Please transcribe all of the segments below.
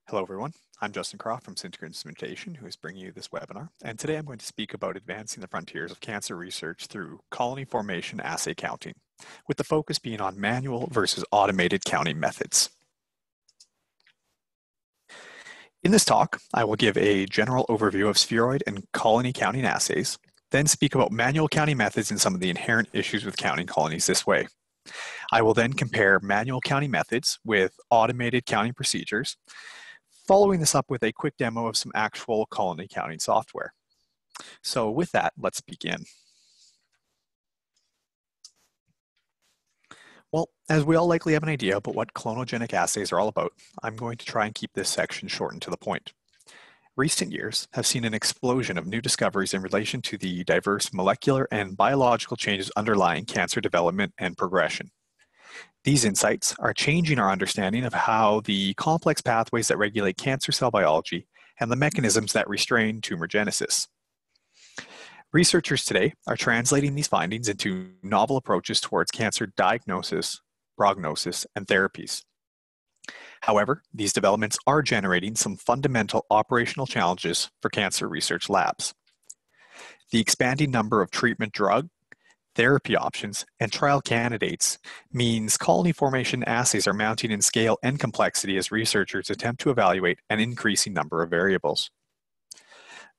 Hello everyone, I'm Justin Croft from Syntec Instrumentation, who is bringing you this webinar, and today I'm going to speak about advancing the frontiers of cancer research through colony formation assay counting, with the focus being on manual versus automated counting methods. In this talk, I will give a general overview of spheroid and colony counting assays, then speak about manual counting methods and some of the inherent issues with counting colonies this way. I will then compare manual counting methods with automated counting procedures, following this up with a quick demo of some actual colony counting software. So with that, let's begin. Well, as we all likely have an idea about what clonogenic assays are all about, I'm going to try and keep this section short and to the point. Recent years have seen an explosion of new discoveries in relation to the diverse molecular and biological changes underlying cancer development and progression. These insights are changing our understanding of how the complex pathways that regulate cancer cell biology and the mechanisms that restrain tumorigenesis. Researchers today are translating these findings into novel approaches towards cancer diagnosis, prognosis, and therapies. However, these developments are generating some fundamental operational challenges for cancer research labs. The expanding number of treatment drug, therapy options, and trial candidates means colony formation assays are mounting in scale and complexity as researchers attempt to evaluate an increasing number of variables.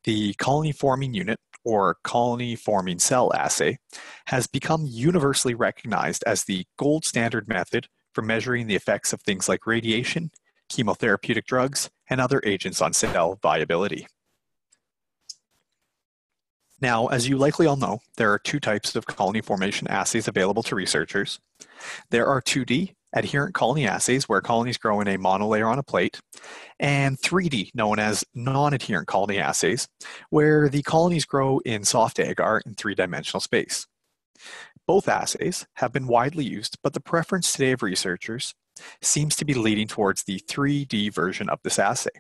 The colony forming unit, or colony forming cell assay, has become universally recognized as the gold standard method for measuring the effects of things like radiation, chemotherapeutic drugs, and other agents on cell viability. Now, as you likely all know, there are two types of colony formation assays available to researchers. There are 2D, adherent colony assays, where colonies grow in a monolayer on a plate, and 3D, known as non-adherent colony assays, where the colonies grow in soft agar in three-dimensional space. Both assays have been widely used, but the preference today of researchers seems to be leading towards the 3D version of this assay.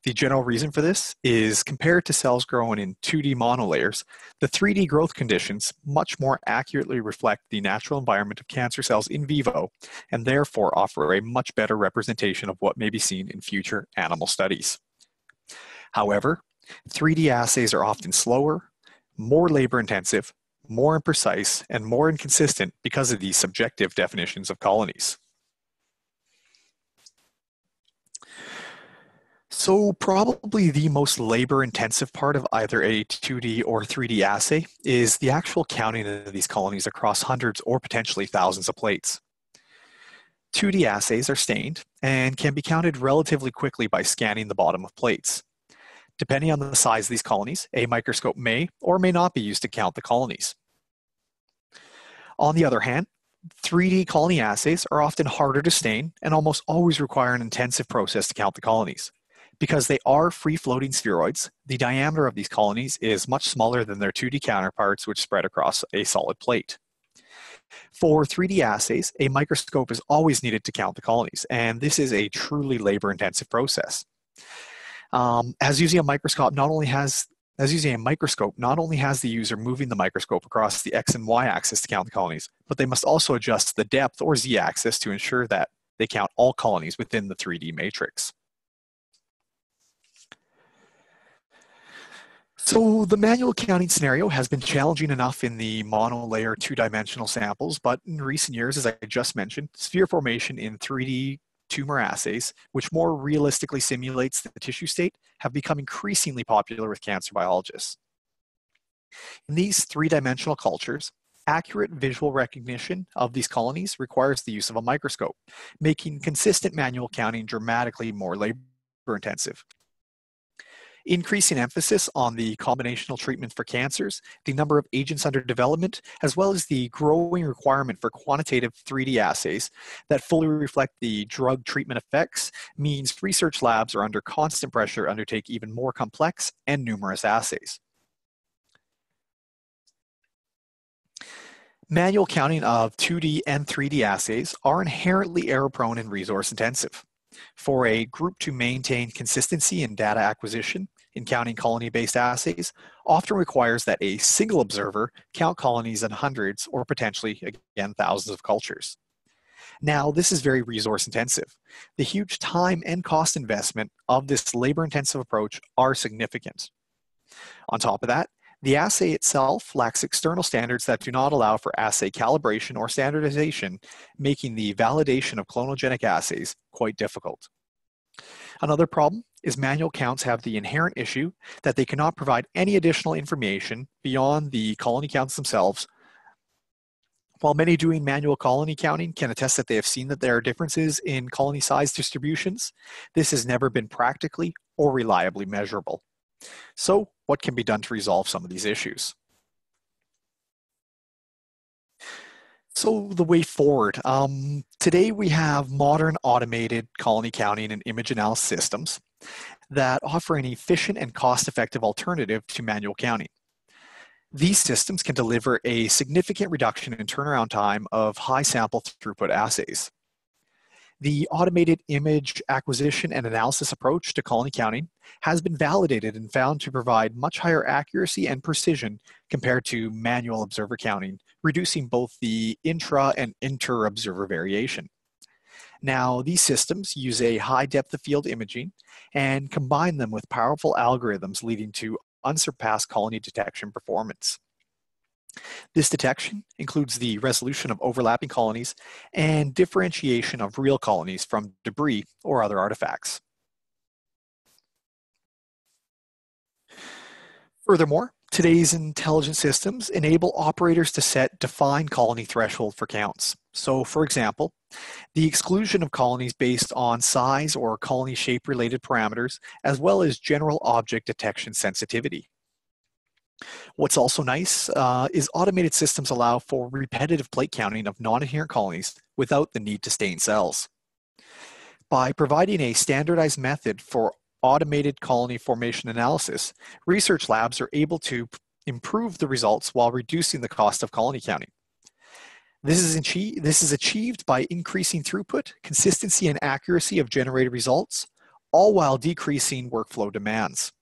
The general reason for this is, compared to cells growing in 2D monolayers, the 3D growth conditions much more accurately reflect the natural environment of cancer cells in vivo, and therefore offer a much better representation of what may be seen in future animal studies. However, 3D assays are often slower, more labor-intensive, more imprecise, and more inconsistent because of these subjective definitions of colonies. So probably the most labor-intensive part of either a 2D or 3D assay is the actual counting of these colonies across hundreds or potentially thousands of plates. 2D assays are stained and can be counted relatively quickly by scanning the bottom of plates. Depending on the size of these colonies, a microscope may or may not be used to count the colonies. On the other hand, 3D colony assays are often harder to stain and almost always require an intensive process to count the colonies. Because they are free-floating spheroids, the diameter of these colonies is much smaller than their 2D counterparts, which spread across a solid plate. For 3D assays, a microscope is always needed to count the colonies, and this is a truly labor-intensive process. As using a microscope not only has the user moving the microscope across the X and Y axis to count the colonies, but they must also adjust the depth or Z axis to ensure that they count all colonies within the 3D matrix. So the manual counting scenario has been challenging enough in the monolayer two-dimensional samples, but in recent years, as I just mentioned, sphere formation in 3D tumor assays, which more realistically simulates the tissue state, have become increasingly popular with cancer biologists. In these three-dimensional cultures, accurate visual recognition of these colonies requires the use of a microscope, making consistent manual counting dramatically more labor-intensive. Increasing emphasis on the combinational treatment for cancers, the number of agents under development, as well as the growing requirement for quantitative 3D assays that fully reflect the drug treatment effects means research labs are under constant pressure to undertake even more complex and numerous assays. Manual counting of 2D and 3D assays are inherently error-prone and resource-intensive. For a group to maintain consistency in data acquisition in counting colony-based assays often requires that a single observer count colonies in hundreds or potentially, again, thousands of cultures. Now, this is very resource intensive. The huge time and cost investment of this labor intensive approach are significant. On top of that, the assay itself lacks external standards that do not allow for assay calibration or standardization, making the validation of clonogenic assays quite difficult. Another problem is manual counts have the inherent issue that they cannot provide any additional information beyond the colony counts themselves. While many doing manual colony counting can attest that they have seen that there are differences in colony size distributions, this has never been practically or reliably measurable. So, what can be done to resolve some of these issues? So the way forward, today we have modern automated colony counting and image analysis systems that offer an efficient and cost-effective alternative to manual counting. These systems can deliver a significant reduction in turnaround time of high sample throughput assays. The automated image acquisition and analysis approach to colony counting has been validated and found to provide much higher accuracy and precision compared to manual observer counting, reducing both the intra and inter-observer variation. Now, these systems use a high depth of field imaging and combine them with powerful algorithms leading to unsurpassed colony detection performance. This detection includes the resolution of overlapping colonies and differentiation of real colonies from debris or other artifacts. Furthermore, today's intelligent systems enable operators to set defined colony threshold for counts. So, for example, the exclusion of colonies based on size or colony shape related parameters, as well as general object detection sensitivity. What's also nice is automated systems allow for repetitive plate counting of non-adherent colonies without the need to stain cells. By providing a standardized method for automated colony formation analysis, research labs are able to improve the results while reducing the cost of colony counting. This is achieved by increasing throughput, consistency, and accuracy of generated results, all while decreasing workflow demands.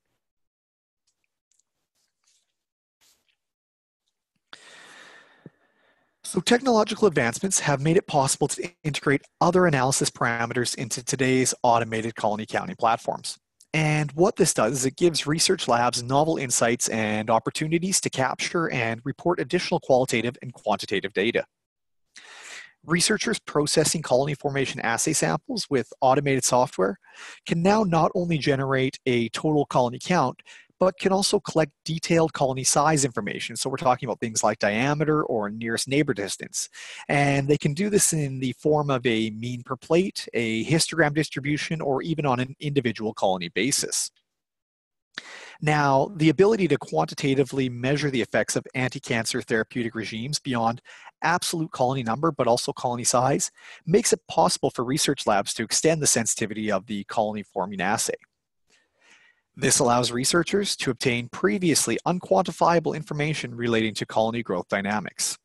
So technological advancements have made it possible to integrate other analysis parameters into today's automated colony counting platforms. And what this does is it gives research labs novel insights and opportunities to capture and report additional qualitative and quantitative data. Researchers processing colony formation assay samples with automated software can now not only generate a total colony count, but can also collect detailed colony size information. So we're talking about things like diameter or nearest neighbor distance. And they can do this in the form of a mean per plate, a histogram distribution, or even on an individual colony basis. Now, the ability to quantitatively measure the effects of anti-cancer therapeutic regimes beyond absolute colony number, but also colony size, makes it possible for research labs to extend the sensitivity of the colony forming assay. This allows researchers to obtain previously unquantifiable information relating to colony growth dynamics.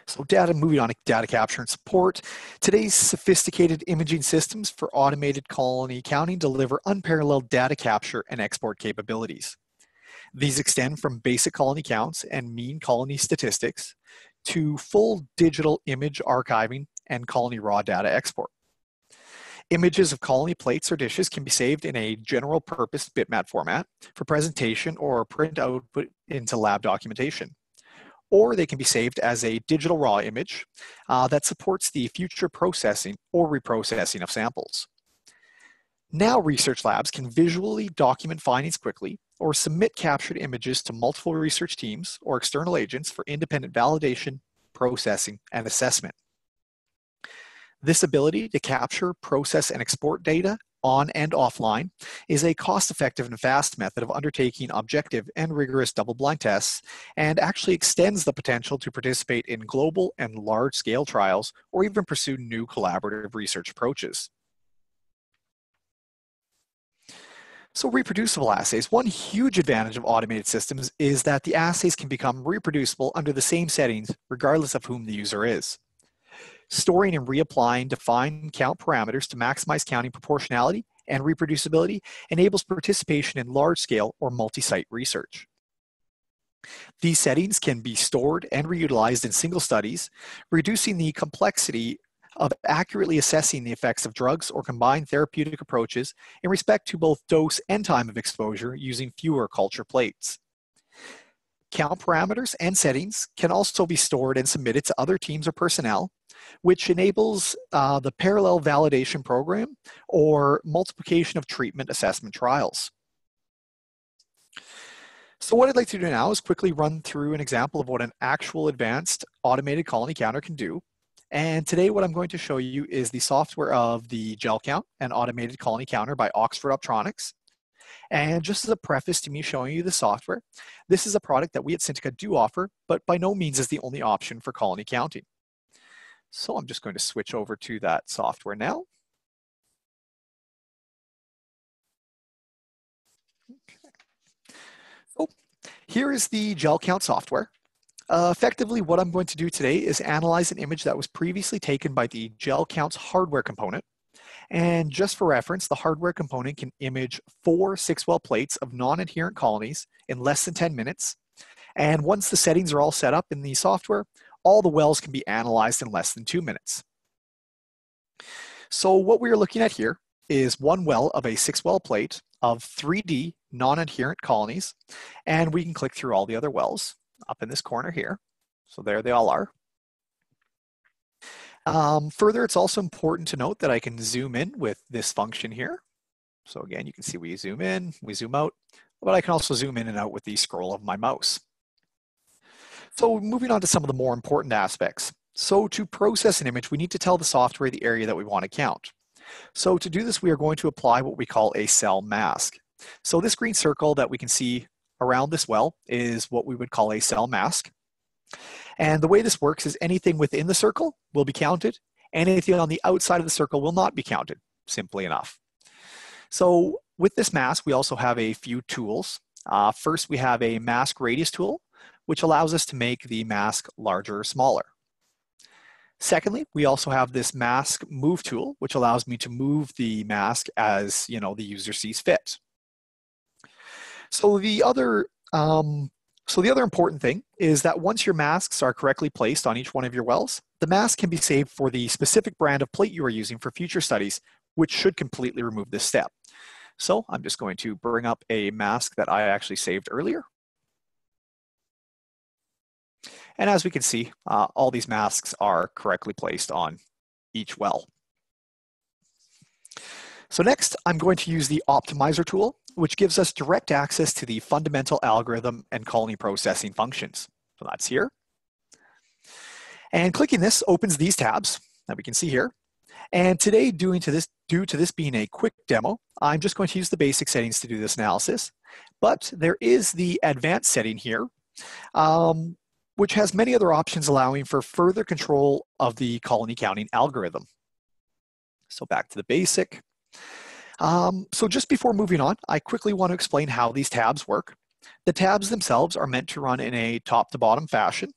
So moving on to data capture and support. Today's sophisticated imaging systems for automated colony counting deliver unparalleled data capture and export capabilities. These extend from basic colony counts and mean colony statistics to full digital image archiving and colony raw data export. Images of colony plates or dishes can be saved in a general purpose bitmap format for presentation or print output into lab documentation. Or they can be saved as a digital raw image that supports the future processing or reprocessing of samples. Now research labs can visually document findings quickly or submit captured images to multiple research teams or external agents for independent validation, processing, and assessment. This ability to capture, process, and export data on and offline is a cost-effective and fast method of undertaking objective and rigorous double-blind tests, and actually extends the potential to participate in global and large-scale trials or even pursue new collaborative research approaches. So reproducible assays. One huge advantage of automated systems is that the assays can become reproducible under the same settings regardless of whom the user is. Storing and reapplying defined count parameters to maximize counting proportionality and reproducibility enables participation in large-scale or multi-site research. These settings can be stored and reutilized in single studies, reducing the complexity of accurately assessing the effects of drugs or combined therapeutic approaches in respect to both dose and time of exposure using fewer culture plates. Count parameters and settings can also be stored and submitted to other teams or personnel, which enables the parallel validation program or multiplication of treatment assessment trials. So what I'd like to do now is quickly run through an example of what an actual advanced automated colony counter can do. And today what I'm going to show you is the software of the GelCount, an automated colony counter by Oxford Optronics. And just as a preface to me showing you the software, this is a product that we at Synteca do offer, but by no means is the only option for colony counting. So I'm just going to switch over to that software now. Okay. So here is the GelCount software. Effectively, what I'm going to do today is analyze an image that was previously taken by the GelCount's hardware component. And just for reference, the hardware component can image 4 6-well plates of non-adherent colonies in less than 10 minutes. And once the settings are all set up in the software, all the wells can be analyzed in less than 2 minutes. So what we are looking at here is one well of a 6-well plate of 3D non-adherent colonies. And we can click through all the other wells up in this corner here. So there they all are. Further, it's also important to note that I can zoom in with this function here. So again, you can see we zoom in, we zoom out, but I can also zoom in and out with the scroll of my mouse. So moving on to some of the more important aspects. So to process an image, we need to tell the software the area that we want to count. So to do this, we are going to apply what we call a cell mask. So this green circle that we can see around this well is what we would call a cell mask. And the way this works is anything within the circle will be counted, and anything on the outside of the circle will not be counted, simply enough. So with this mask, we also have a few tools. First, we have a mask radius tool, which allows us to make the mask larger or smaller. Secondly, we also have this mask move tool, which allows me to move the mask as the user sees fit. So the other important thing is that once your masks are correctly placed on each one of your wells, the mask can be saved for the specific brand of plate you are using for future studies, which should completely remove this step. So I'm just going to bring up a mask that I actually saved earlier. And as we can see, all these masks are correctly placed on each well. So next, I'm going to use the optimizer tool, which gives us direct access to the fundamental algorithm and colony processing functions. So that's here. And clicking this opens these tabs that we can see here. And today, due to this being a quick demo, I'm just going to use the basic settings to do this analysis. But there is the advanced setting here, which has many other options allowing for further control of the colony counting algorithm. So back to the basic. So just before moving on, I quickly want to explain how these tabs work. The tabs themselves are meant to run in a top to bottom fashion,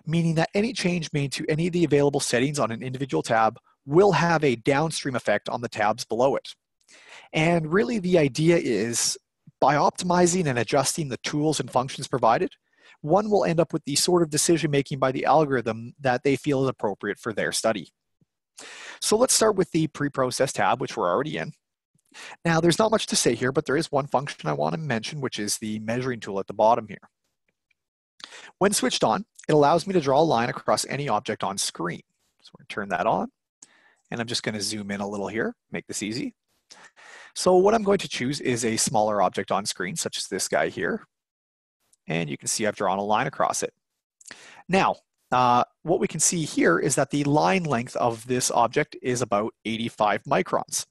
meaning that any change made to any of the available settings on an individual tab will have a downstream effect on the tabs below it. And really the idea is by optimizing and adjusting the tools and functions provided, one will end up with the sort of decision making by the algorithm that they feel is appropriate for their study. So let's start with the pre-process tab, which we're already in. Now, there's not much to say here, but there is one function I want to mention, which is the measuring tool at the bottom here. When switched on, it allows me to draw a line across any object on screen. So we're going to turn that on, and I'm just going to zoom in a little here, make this easy. So what I'm going to choose is a smaller object on screen, such as this guy here. And you can see I've drawn a line across it. Now, what we can see here is that the line length of this object is about 85 microns.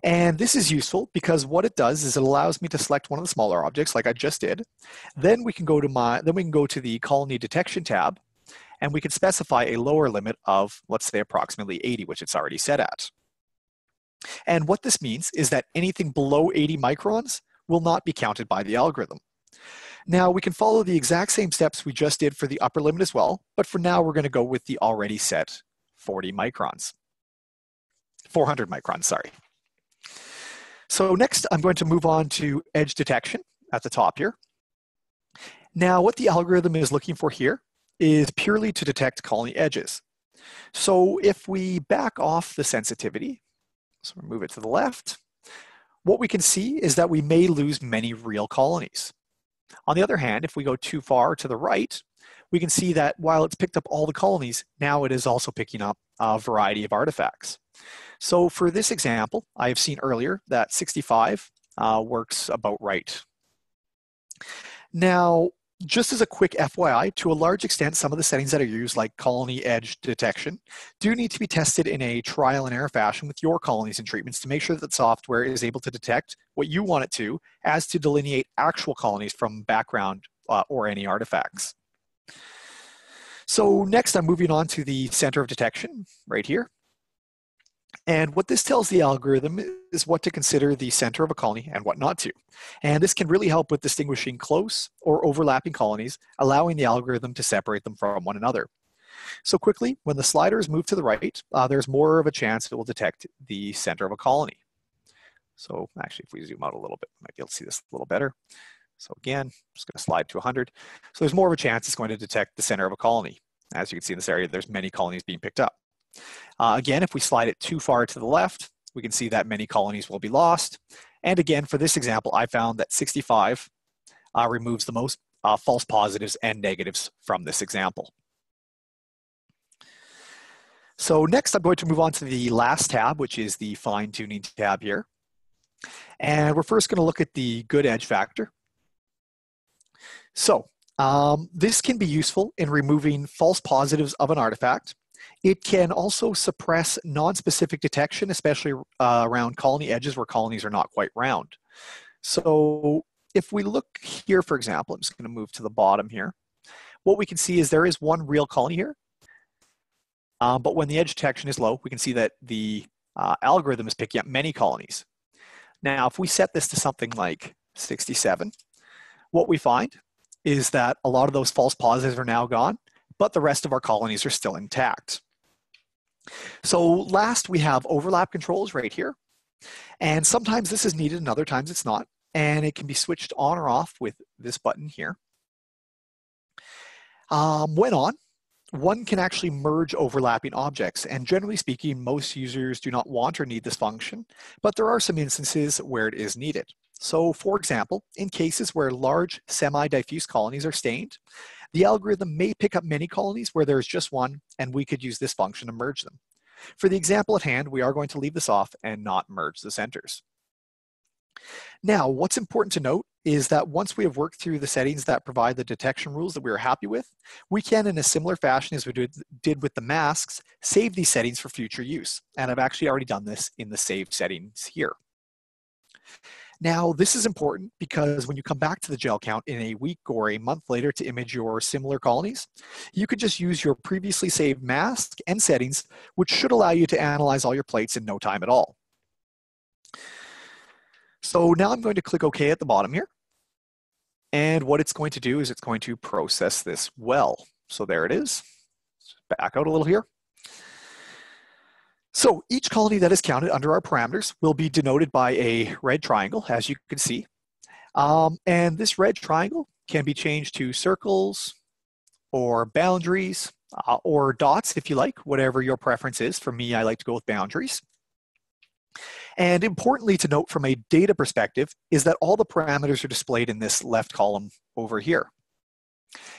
And this is useful because what it does is it allows me to select one of the smaller objects like I just did. Then we can go to the colony detection tab, and we can specify a lower limit of, let's say, approximately 80, which it's already set at. And what this means is that anything below 80 microns will not be counted by the algorithm. Now we can follow the exact same steps we just did for the upper limit as well, but for now we're going to go with the already set 400 microns, sorry. So next I'm going to move on to edge detection at the top here. Now, what the algorithm is looking for here is purely to detect colony edges. So if we back off the sensitivity, so we move it to the left, what we can see is that we may lose many real colonies. On the other hand, if we go too far to the right, we can see that while it's picked up all the colonies, now it is also picking up a variety of artifacts. So for this example, I have seen earlier that 65 works about right. Now, just as a quick FYI, to a large extent, some of the settings that are used, like colony edge detection, do need to be tested in a trial and error fashion with your colonies and treatments to make sure that software is able to detect what you want it to, as to delineate actual colonies from background or any artifacts. So next, I'm moving on to the center of detection right here. And what this tells the algorithm is what to consider the center of a colony and what not to. And this can really help with distinguishing close or overlapping colonies, allowing the algorithm to separate them from one another. So quickly, when the slider is moved to the right, there's more of a chance it will detect the center of a colony. So actually, if we zoom out a little bit, we might be able to see this a little better. So again, I'm just going to slide to 100. So there's more of a chance it's going to detect the center of a colony. As you can see in this area, there's many colonies being picked up. Again, if we slide it too far to the left, we can see that many colonies will be lost. And again, for this example, I found that 65 removes the most false positives and negatives from this example. So next, I'm going to move on to the last tab, which is the fine-tuning tab here. And we're first going to look at the good edge factor. So this can be useful in removing false positives of an artifact. It can also suppress non-specific detection, especially around colony edges where colonies are not quite round. So if we look here, for example, I'm just going to move to the bottom here. What we can see is there is one real colony here. But when the edge detection is low, we can see that the algorithm is picking up many colonies. Now, if we set this to something like 67, what we find is that a lot of those false positives are now gone, but the rest of our colonies are still intact. So last, we have overlap controls right here. And sometimes this is needed and other times it's not. And it can be switched on or off with this button here. When on, one can actually merge overlapping objects. And generally speaking, most users do not want or need this function, but there are some instances where it is needed. So for example, in cases where large semi-diffuse colonies are stained, the algorithm may pick up many colonies where there's just one, and we could use this function to merge them. For the example at hand, we are going to leave this off and not merge the centers. Now, what's important to note is that once we have worked through the settings that provide the detection rules that we are happy with, we can, in a similar fashion as we did with the masks, save these settings for future use. And I've actually already done this in the save settings here. Now, this is important because when you come back to the gel count in a week or a month later to image your similar colonies, you could just use your previously saved mask and settings, which should allow you to analyze all your plates in no time at all. So now I'm going to click OK at the bottom here. And what it's going to do is it's going to process this well. So there it is. Back out a little here. So each colony that is counted under our parameters will be denoted by a red triangle, as you can see. And this red triangle can be changed to circles or boundaries or dots, if you like, whatever your preference is. For me, I like to go with boundaries. And importantly to note from a data perspective is that all the parameters are displayed in this left column over here.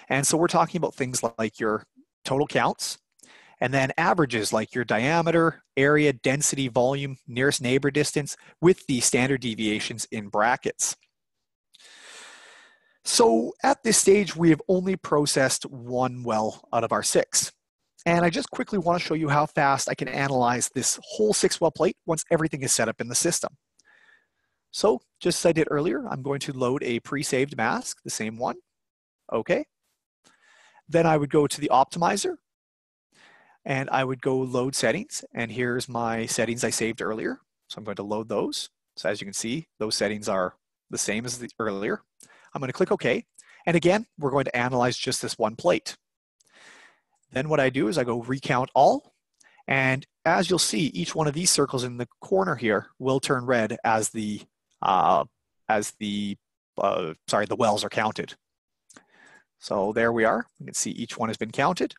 And so we're talking about things like your total counts, and then averages like your diameter, area, density, volume, nearest neighbor distance, with the standard deviations in brackets. So at this stage, we have only processed one well out of our 6. And I just quickly want to show you how fast I can analyze this whole 6-well plate once everything is set up in the system. So just as I did earlier, I'm going to load a pre-saved mask, the same one. Okay. Then I would go to the optimizer and I would go load settings. And here's my settings I saved earlier. So I'm going to load those. So as you can see, those settings are the same as the earlier. I'm going to click OK. And again, we're going to analyze just this one plate. Then what I do is I go recount all, and as you'll see, each one of these circles in the corner here will turn red as the wells are counted. So there we are. You can see each one has been counted.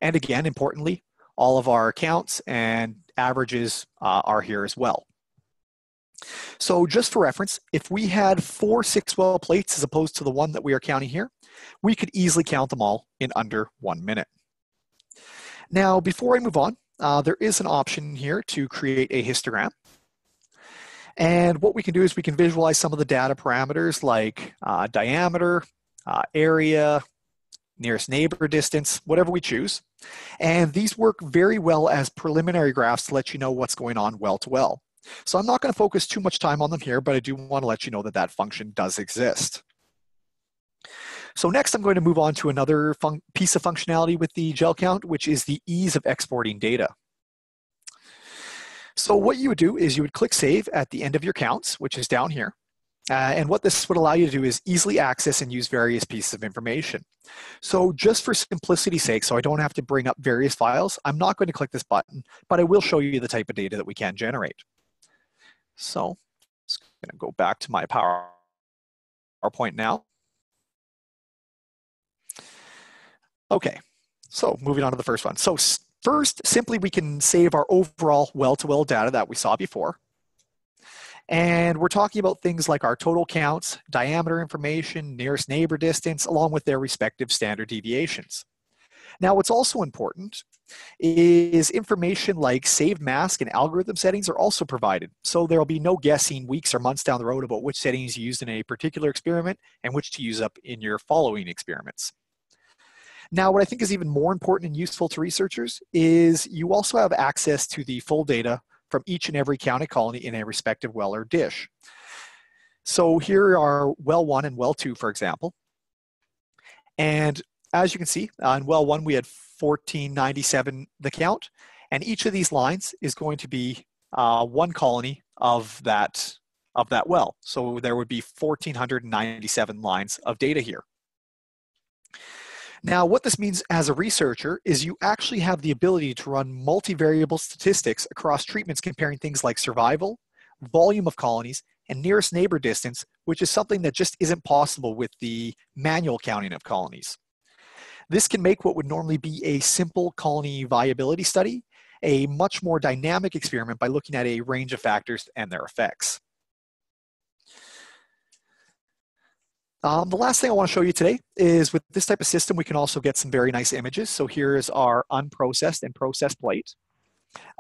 And again, importantly, all of our counts and averages are here as well. So just for reference, if we had 4 6-well plates as opposed to the one that we are counting here, we could easily count them all in under 1 minute. Now, before I move on, there is an option here to create a histogram. And what we can do is we can visualize some of the data parameters like diameter, area, nearest neighbor distance, whatever we choose. And these work very well as preliminary graphs to let you know what's going on well to well. So I'm not going to focus too much time on them here, but I do want to let you know that that function does exist. So next I'm going to move on to another piece of functionality with the gel count, which is the ease of exporting data. So what you would do is you would click save at the end of your counts, which is down here. And what this would allow you to do is easily access and use various pieces of information. So just for simplicity's sake, so I don't have to bring up various files, I'm not going to click this button, but I will show you the type of data that we can generate. So I'm just going to go back to my PowerPoint now. Okay, so moving on to the first one. So first, simply we can save our overall well-to-well data that we saw before. And we're talking about things like our total counts, diameter information, nearest neighbor distance, along with their respective standard deviations. Now, what's also important is information like saved mask and algorithm settings are also provided. So there'll be no guessing weeks or months down the road about which settings you used in a particular experiment and which to use up in your following experiments. Now, what I think is even more important and useful to researchers is you also have access to the full data from each and every county colony in a respective well or dish. So here are well 1 and well 2, for example. And as you can see, on well 1, we had 1497 the count, and each of these lines is going to be one colony of that well. So there would be 1497 lines of data here. Now, what this means as a researcher is you actually have the ability to run multivariable statistics across treatments comparing things like survival, volume of colonies, and nearest neighbor distance, which is something that just isn't possible with the manual counting of colonies. This can make what would normally be a simple colony viability study a much more dynamic experiment by looking at a range of factors and their effects. The last thing I want to show you today is with this type of system, we can also get some very nice images. So here is our unprocessed and processed plate.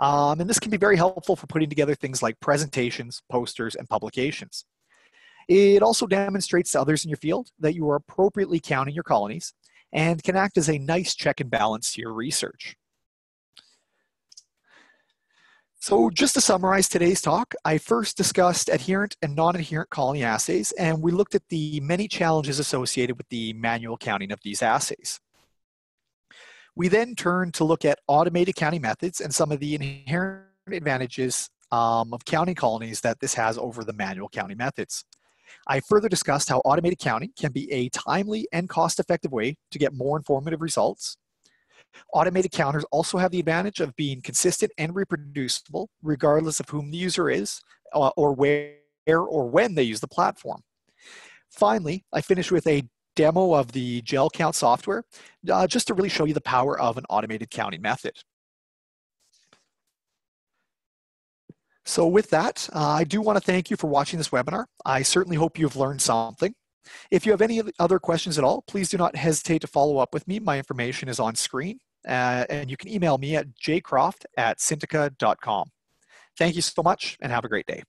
And this can be very helpful for putting together things like presentations, posters, and publications. It also demonstrates to others in your field that you are appropriately counting your colonies and can act as a nice check and balance to your research. So just to summarize today's talk, I first discussed adherent and non-adherent colony assays, and we looked at the many challenges associated with the manual counting of these assays. We then turned to look at automated counting methods and some of the inherent advantages of counting colonies that this has over the manual counting methods. I further discussed how automated counting can be a timely and cost-effective way to get more informative results. Automated counters also have the advantage of being consistent and reproducible, regardless of whom the user is or where or when they use the platform. Finally, I finished with a demo of the gel count software, just to really show you the power of an automated counting method. So with that, I do want to thank you for watching this webinar. I certainly hope you've learned something. If you have any other questions at all, please do not hesitate to follow up with me. My information is on screen, and you can email me at jcroft@synteca.com. Thank you so much, and have a great day.